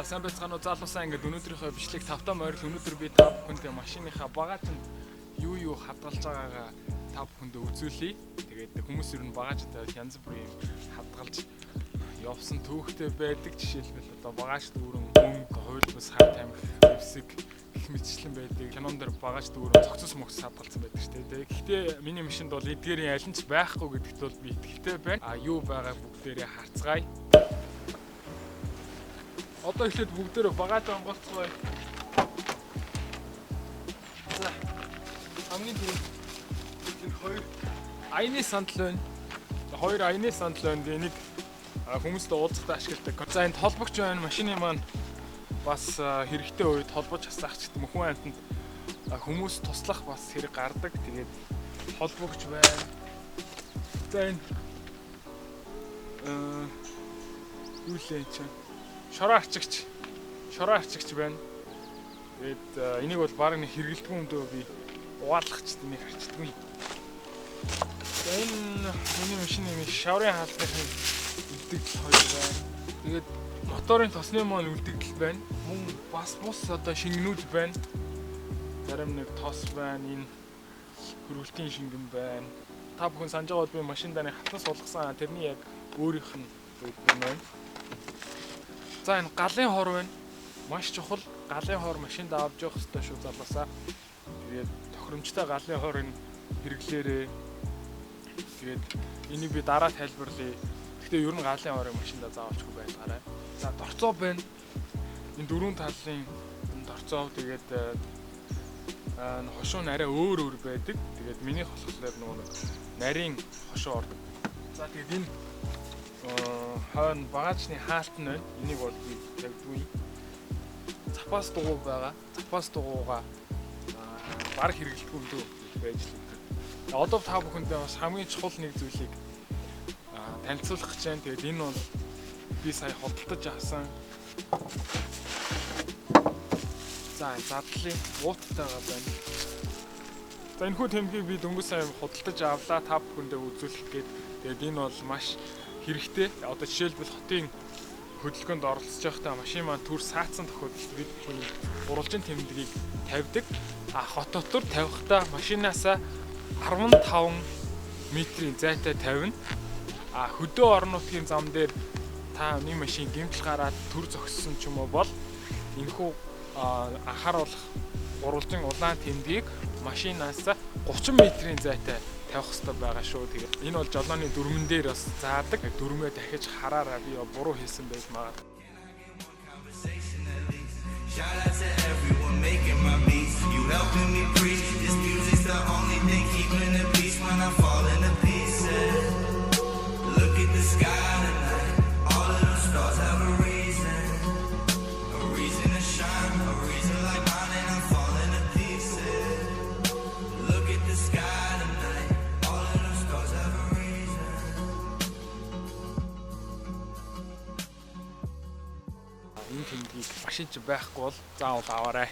сайн байцгаана уу залуусаа ингээд өнөөдрийнхөө бичлэг тавтаа морил өнөөдөр би та бүхэнд машиныхаа багажинд юу хадгалж байгаагаа та бүхэнд үзүүлье. Тэгээд хүмүүс ер нь багажтай янз бүрийн хадгалж явсан түүхтэй байдаг. Жишээлбэл одоо багаж дүүрэн мөнгө, хууль бус, хар тамхи, эвсэг гэх мэтчлэн байдаг. Кинон дээр багаж дүүрэн цогцос мөгс хадгалсан байдаг шүү дээ. Гэхдээ миний машинд бол эдгээрийн аль нь ч байхгүй гэдэгт бол би итгэлтэй байна. Юу байгааг бүгдээрээ харцгаая. Одоо ихлээр бүгдээрээ багаж онгоцгоё. За. Хамгийн түрүүнд энэ хоёр аяны сандал байна. Хоёр аяны сандал байна. Энийг хүмүүстээ уулзахад ашигладаг. За энэ толбогч байна. Машины маань бас хэрэгтэй үед толбож хасаач гэдэг мөхөн амтанд хүмүүс туслах бас хэрэг гардаг. Тэгээд толбогч байна. За энэ юу лээ чинь шороо арчигч байна. Тэгээд энийг бол баг нэг хэрэгэлдэггүй өмдөө би угаалгахч энийг арчдаггүй. Энэ миний машины шаврын хаалтын үлдэгдэл хоёр байна. Тэгээд моторын тосны маань үлдэгдэл байна. Мөн бас бус одоо шингэнүүд байна. Зарим нэг тос байна. Энэ хөрвөлтийн шингэн байна. Та бүхэн санаж байгаад би машиндаа нэг хатан суулгасан. Тэрний яг өөрийнх нь байна. За энэ галын хор байна. Маш чухал. Галын хор машинд авч явах хэрэгтэй шүү залуусаа. Тэгээд тохиромжтой галын хор энэ хэрэглээрээ. Тэгээд энийг би дараа тайлбарлая. Гэхдээ ер нь галын хорыг машиндаа заавалчгүй байлгаарай. За дорцоо байна. Энэ дөрвөн талын дорцоо тэгээд хошуу арай өөр байдаг. Тэгээд миний болохоор нэг нарийн хошуу ордог. За тэгээд энэ хойно багажны хаалт нь байна. Энийг бол би загдгүй. Запас дугуй байгаа. Запас дугуйгаа баг хэрэглэхгүй дөө байж л байна. Одоо та бүхэндээ бас хамгийн чухал нэг зүйлийг танилцуулах гэж байна. Тэгээд энэ бол би сая хөдөлтөж авсан. За задлын уутайгаа байна. За энэ хүү тэмдгийг би дөнгөж сая хөдөлтөж авлаа. Та бүхэндээ үзүүлэх гээд. Тэгээд энэ бол маш хэрэгтэй. Одоо жишээлбэл хотын хөдөлгөөнд оролцож байхдаа машин маань түр саацсан тохиолдолд бид уралжин тэмдгийг тавьдаг. Хот дотор тавихдаа машинаасаа 15 метрийн зайтай тавина. Хөдөө орон нутгийн зам дээр та нэг машин гэмтэл гараад түр зогссон ч юм уу бол энэхүү анхааруулах уралжин улаан тэмдгийг машинаасаа 30 метрийн зайтай тавих хэрэгтэй байгаа шүү. Тэгээд энэ бол жолооны дүрмэн дээр бас заадаг. Дүрмээ дахиж хараараа би буруу хийсэн байж магадгүй. Энэ тэмдгийг машин ч байхгүй бол заавал аваарай.